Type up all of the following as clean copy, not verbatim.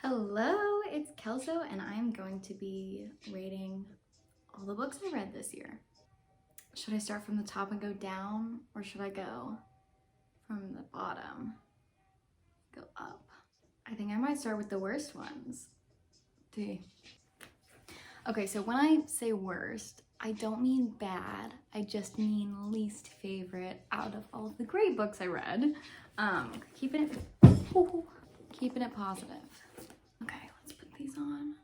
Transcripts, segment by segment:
Hello, it's Kelso, and I'm going to be rating all the books I read this year. Should I start from the top and go down, or should I go from the bottom, go up? I think I might start with the worst ones. Okay, so when I say worst, I don't mean bad, I just mean least favorite out of all of the great books I read. Keeping it positive. Okay, let's put these on.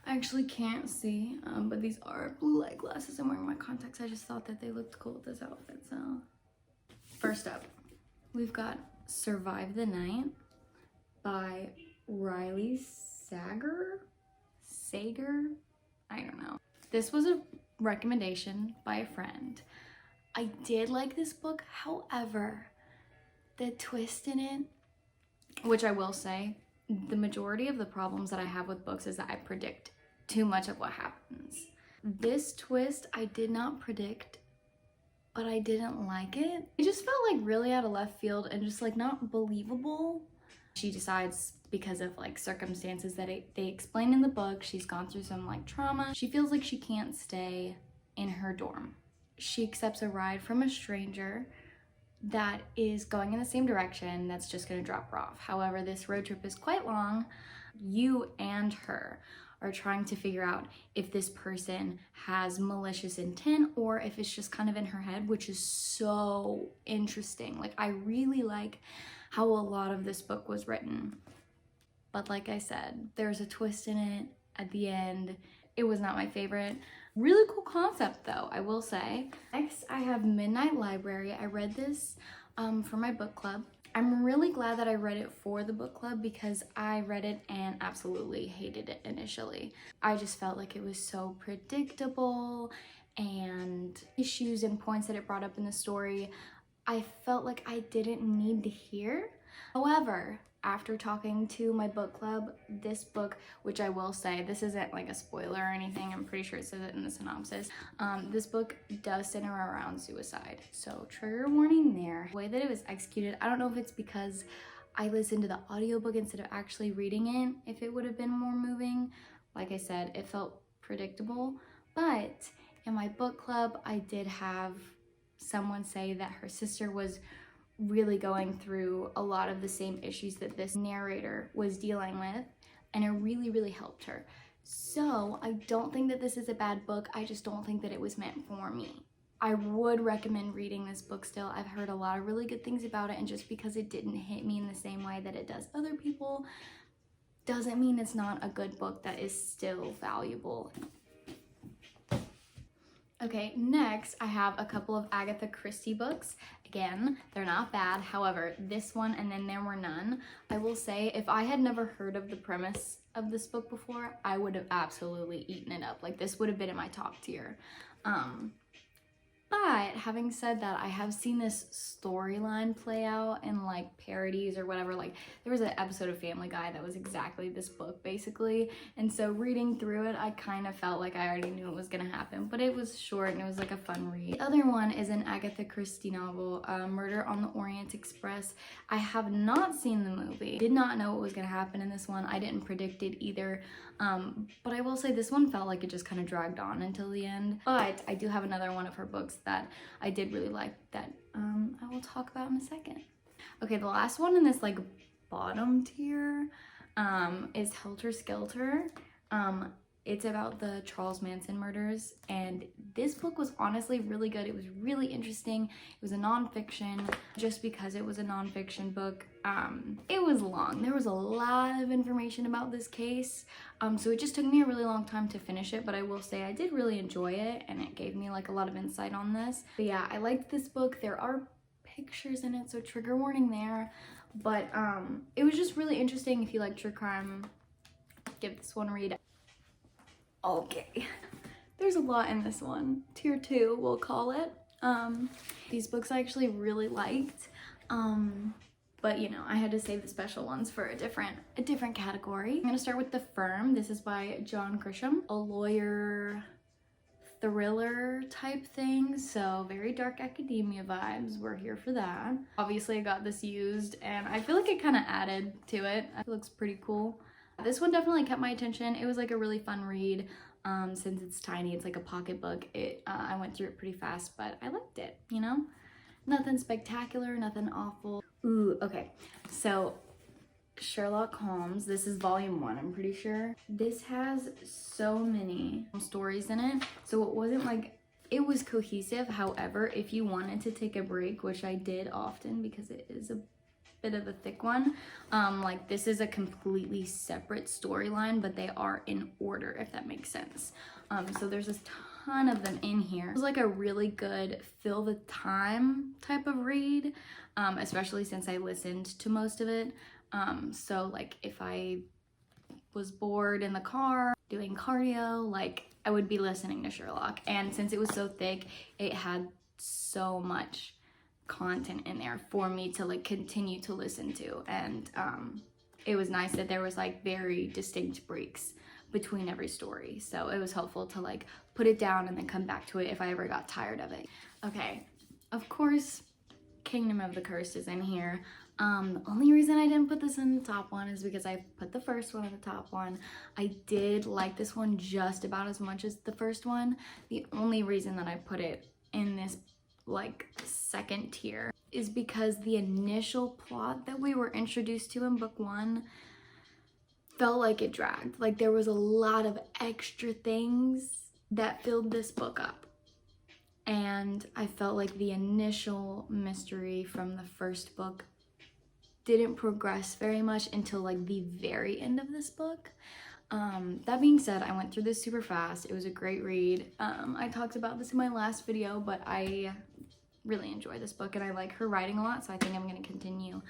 I actually can't see, but these are blue light glasses. I'm wearing my contacts. I just thought that they looked cool with this outfit, so. First up, we've got Survive the Night by Riley Sager? I don't know. This was a recommendation by a friend. I did like this book, however, the twist in it, which I will say, the majority of the problems that I have with books is that I predict too much of what happens. This twist I did not predict, but I didn't like it. It just felt like really out of left field and just like not believable. She decides, because of like circumstances that they explain in the book, she's gone through some like trauma. She feels like she can't stay in her dorm. She accepts a ride from a stranger that is going in the same direction that's just going to drop her off. However, this road trip is quite long. You and her are trying to figure out if this person has malicious intent or if it's just kind of in her head, which is so interesting. Like, I really like how a lot of this book was written. But like I said, there's a twist in it at the end. It was not my favorite. Really cool concept though, I will say. Next, I have Midnight Library. I read this for my book club. I'm really glad that I read it for the book club because I read it and absolutely hated it initially. I just felt like it was so predictable, and issues and points that it brought up in the story, I felt like I didn't need to hear. However, after talking to my book club, this book, which I will say, this isn't like a spoiler or anything, I'm pretty sure it says it in the synopsis, this book does center around suicide. So trigger warning there. The way that it was executed, I don't know if it's because I listened to the audiobook instead of actually reading it, if it would have been more moving. Like I said, it felt predictable, but in my book club, I did have someone say that her sister was really going through a lot of the same issues that this narrator was dealing with, and it really helped her. So I don't think that this is a bad book, I just don't think that it was meant for me. I would recommend reading this book still. I've heard a lot of really good things about it, and just because it didn't hit me in the same way that it does other people doesn't mean it's not a good book that is still valuable. Okay, next I have a couple of Agatha Christie books. Again, they're not bad. However, this one and Then There Were None, I will say, if I had never heard of the premise of this book before, I would have absolutely eaten it up. Like, this would have been in my top tier. But having said that, I have seen this storyline play out in like parodies or whatever. Like, there was an episode of Family Guy that was exactly this book basically, and so reading through it, I kind of felt like I already knew it was gonna happen, but it was short and it was like a fun read. The other one is an Agatha Christie novel, Murder on the Orient Express. I have not seen the movie. Did not know what was gonna happen in this one. I didn't predict it either. But I will say this one felt like it just kind of dragged on until the end. But I do have another one of her books that I did really like that I will talk about in a second. Okay, the last one in this like bottom tier is Helter Skelter. It's about the Charles Manson murders, and this book was honestly really good. It was really interesting. It was a nonfiction. Just because it was a nonfiction book, it was long. There was a lot of information about this case, so it just took me a really long time to finish it, but I will say I did really enjoy it, and it gave me like a lot of insight on this. But yeah, I liked this book. There are pictures in it, so trigger warning there, but it was just really interesting. If you like true crime, give this one a read. Okay, there's a lot in this one. Tier 2, we'll call it. These books I actually really liked, but you know, I had to save the special ones for a different category. I'm gonna start with The Firm. This is by John Grisham, a lawyer thriller type thing, so very dark academia vibes. We're here for that. Obviously I got this used and I feel like it kind of added to it. It looks pretty cool. This one definitely kept my attention. It was like a really fun read. Since it's tiny, it's like a pocketbook. I went through it pretty fast, but I liked it, you know? Nothing spectacular, nothing awful. Ooh, okay. So Sherlock Holmes, this is volume 1, I'm pretty sure. This has so many stories in it, so it wasn't like, it was cohesive. However, if you wanted to take a break, which I did often because it is a bit of a thick one, like this is a completely separate storyline, but they are in order, if that makes sense. So there's a ton of them in here. It was like a really good fill the time type of read, especially since I listened to most of it. So like if I was bored in the car doing cardio, like I would be listening to Sherlock. And since it was so thick, it had so much content in there for me to like continue to listen to. And it was nice that there was like very distinct breaks between every story. So it was helpful to like put it down and then come back to it if I ever got tired of it. Okay, of course, Kingdom of the Cursed is in here. The only reason I didn't put this in the top one is because I put the first one in the top one. I did like this one just about as much as the first one. The only reason that I put it in this like second tier is because the initial plot that we were introduced to in book 1 felt like it dragged. Like there was a lot of extra things that filled this book up. And I felt like the initial mystery from the first book didn't progress very much until like the very end of this book. That being said, I went through this super fast. It was a great read. I talked about this in my last video, but I really enjoy this book and I like her writing a lot, so I think I'm going to continue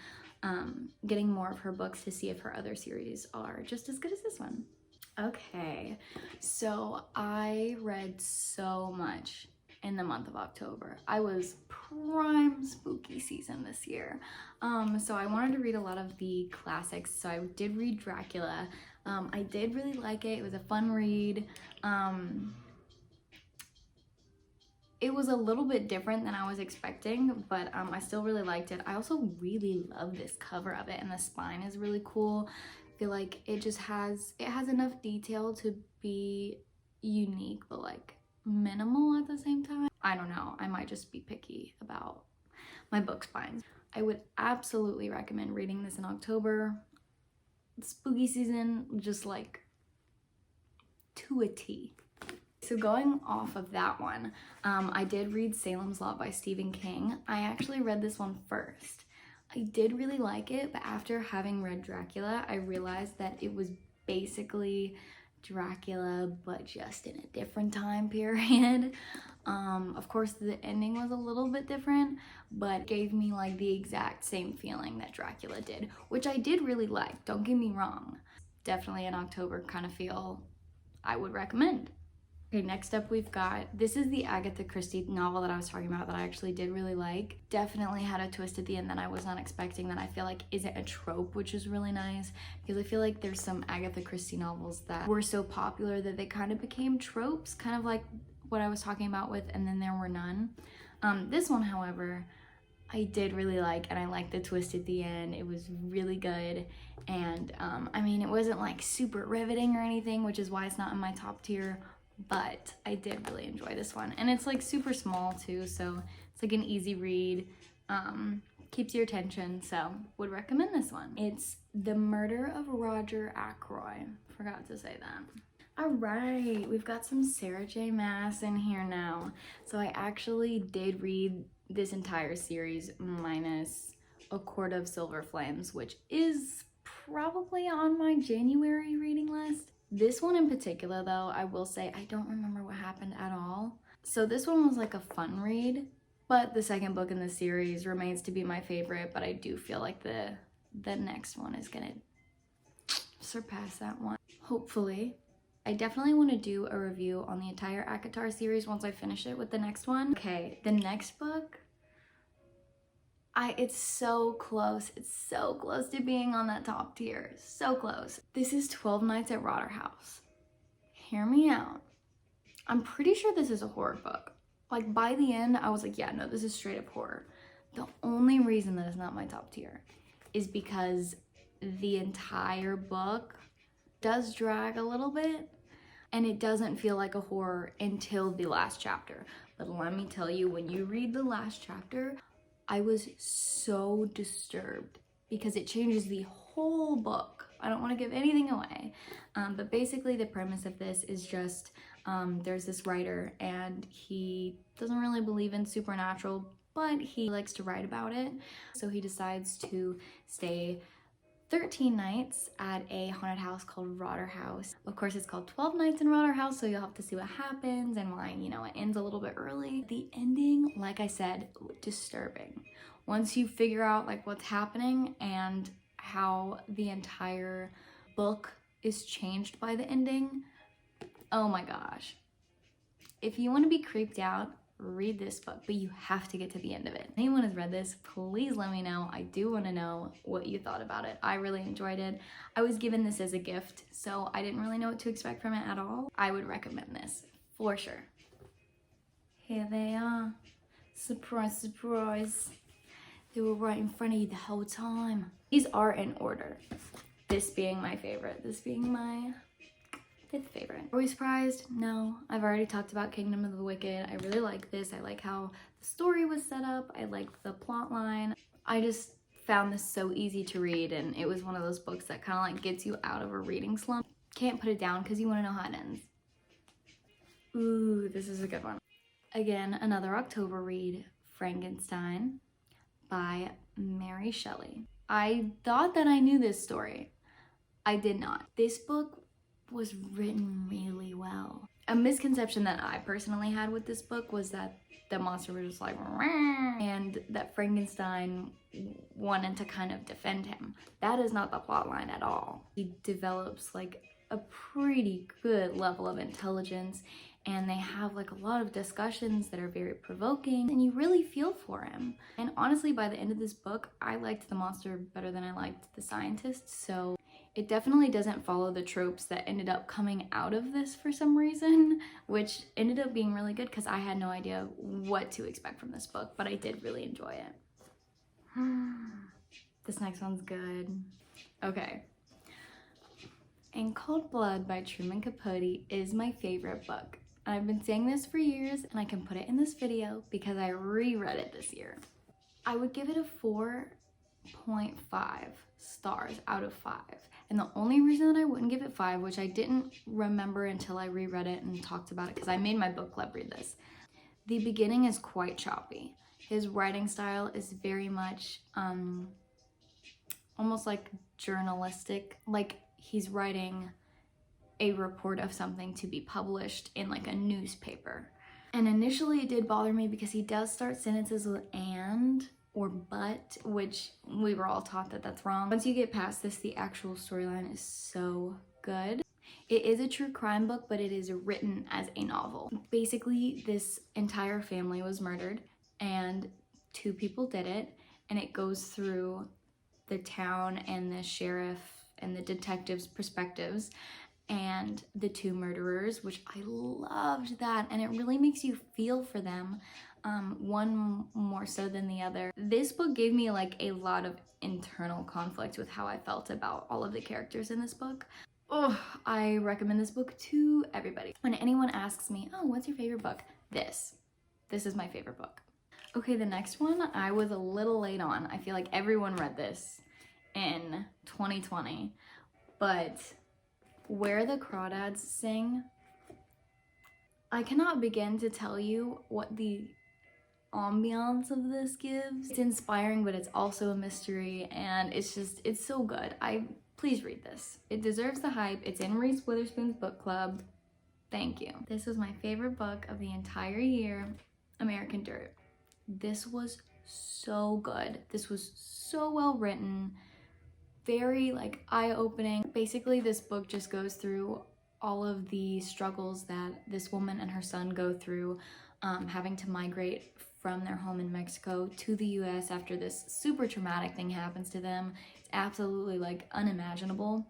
getting more of her books to see if her other series are just as good as this one. Okay, so I read so much in the month of October. I was prime spooky season this year. So I wanted to read a lot of the classics. So I did read Dracula. I did really like it. It was a fun read. It was a little bit different than I was expecting, but I still really liked it. I also really love this cover of it, and the spine is really cool. I feel like it has enough detail to be unique, but like minimal at the same time. I don't know, I might just be picky about my book spines. I would absolutely recommend reading this in October. Spooky season, just like to a T. So going off of that one, I did read Salem's Lot by Stephen King. I actually read this one first. I did really like it, but after having read Dracula, I realized that it was basically Dracula, but just in a different time period. Of course, the ending was a little bit different, but gave me like the exact same feeling that Dracula did, which I did really like, don't get me wrong. Definitely an October kind of feel I would recommend. Okay, next up we've got, this is the Agatha Christie novel that I was talking about that I actually did really like. Definitely had a twist at the end that I was not expecting, that I feel like isn't a trope, which is really nice, because I feel like there's some Agatha Christie novels that were so popular that they kind of became tropes, kind of like what I was talking about with And Then There Were None. This one, however, I did really like, and I liked the twist at the end. It was really good, and I mean, it wasn't like super riveting or anything, which is why it's not in my top tier, but I did really enjoy this one. And it's like super small too, so it's like an easy read, keeps your attention, so would recommend this one. It's The Murder of Rodger Ackroyd. Forgot to say that. All right, we've got some Sarah J. Maas in here now. So I actually did read this entire series minus A Court of Silver Flames, which is probably on my January reading list. This one in particular though, I will say I don't remember what happened at all. So this one was like a fun read, but the second book in the series remains to be my favorite, but I do feel like the next one is gonna surpass that one, hopefully. I definitely want to do a review on the entire ACOTAR series once I finish it with the next one. Okay, the next book, it's so close. It's so close to being on that top tier. So close. This is 12 Nights at Rodger House. Hear me out. I'm pretty sure this is a horror book. Like by the end, I was like, yeah, no, this is straight up horror. The only reason that it's not my top tier is because the entire book does drag a little bit and it doesn't feel like a horror until the last chapter. But let me tell you, when you read the last chapter, I was so disturbed because it changes the whole book. I don't want to give anything away, but basically the premise of this is just there's this writer and he doesn't really believe in supernatural, but he likes to write about it. So he decides to stay 13 nights at a haunted house called Rodger House. Of course, it's called 12 Nights in Rodger House, so you'll have to see what happens and why, you know, it ends a little bit early. The ending, like I said, disturbing. Once you figure out like what's happening and how the entire book is changed by the ending, oh my gosh. If you want to be creeped out, read this book, but you have to get to the end of it. If anyone has read this, please let me know. I do want to know what you thought about it. I really enjoyed it. I was given this as a gift, so I didn't really know what to expect from it at all. I would recommend this for sure. Here they are. Surprise, surprise. They were right in front of you the whole time. These are in order. This being my favorite. This being my 5th favorite. Are we surprised? No. I've already talked about Kingdom of the Wicked. I really like this. I like how the story was set up. I like the plot line. I just found this so easy to read, and it was one of those books that kind of like gets you out of a reading slump. Can't put it down because you want to know how it ends. Ooh, this is a good one. Again, another October read, Frankenstein by Mary Shelley. I thought that I knew this story. I did not. This book was written really well. A misconception that I personally had with this book was that the monster was just like, "Rah," and that Frankenstein wanted to kind of defend him. That is not the plot line at all. He develops like a pretty good level of intelligence, and they have like a lot of discussions that are very provoking, and you really feel for him. And honestly, by the end of this book, I liked the monster better than I liked the scientist, so it definitely doesn't follow the tropes that ended up coming out of this for some reason, which ended up being really good because I had no idea what to expect from this book, but I did really enjoy it. This next one's good. Okay. In Cold Blood by Truman Capote is my favorite book. I've been saying this for years, and I can put it in this video because I reread it this year. I would give it a 4.5 stars out of 5. And the only reason that I wouldn't give it 5, which I didn't remember until I reread it and talked about it because I made my book club read this. The beginning is quite choppy. His writing style is very much almost like journalistic, like he's writing a report of something to be published in like a newspaper. And initially it did bother me because he does start sentences with "and" or "but," which we were all taught that that's wrong. Once you get past this, the actual storyline is so good. It is a true crime book, but it is written as a novel. Basically, this entire family was murdered and 2 people did it, and it goes through the town and the sheriff and the detective's perspectives and the 2 murderers, which I loved that, and it really makes you feel for them, one more so than the other. This book gave me like a lot of internal conflict with how I felt about all of the characters in this book. Oh, I recommend this book to everybody. When anyone asks me, oh, what's your favorite book? This is my favorite book. Okay, the next one I was a little late on. I feel like everyone read this in 2020, but Where the Crawdads Sing, I cannot begin to tell you what the ambiance of this gives. It's inspiring, but it's also a mystery, and it's so good. Please read this. It deserves the hype. It's in Reese Witherspoon's book club. Thank you. This was my favorite book of the entire year, American Dirt. This was so good. This was so well written, very like eye-opening. Basically, this book just goes through all of the struggles that this woman and her son go through, having to migrate from their home in Mexico to the US after this super traumatic thing happens to them. It's absolutely like unimaginable.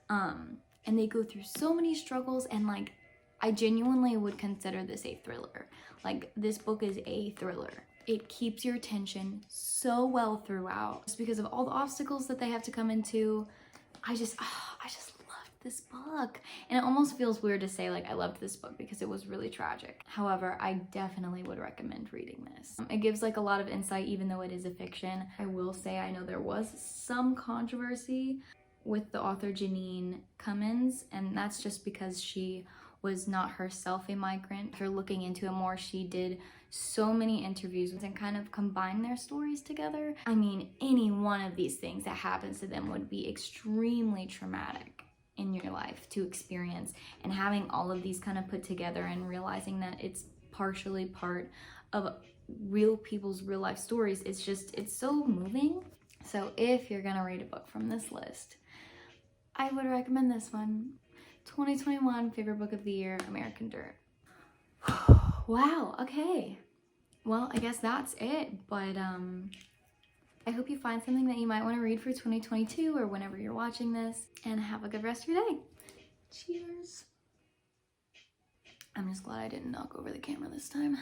And they go through so many struggles, and like I genuinely would consider this a thriller. Like, this book is a thriller. It keeps your attention so well throughout. Just because of all the obstacles that they have to come into. I just loved this book. And it almost feels weird to say like I loved this book because it was really tragic. However, I definitely would recommend reading this. It gives like a lot of insight even though it is a fiction. I will say I know there was some controversy with the author Janine Cummins, and that's just because she was not herself a migrant. If you're looking into it more, she did so many interviews and kind of combined their stories together. I mean, any one of these things that happens to them would be extremely traumatic in your life to experience, and having all of these kind of put together and realizing that it's partially part of real people's real life stories, it's so moving. So if you're gonna read a book from this list, I would recommend this one. 2021 favorite book of the year, American Dirt. Wow, okay. Well, I guess that's it, but I hope you find something that you might want to read for 2022 or whenever you're watching this, and have a good rest of your day. Cheers. I'm just glad I didn't knock over the camera this time.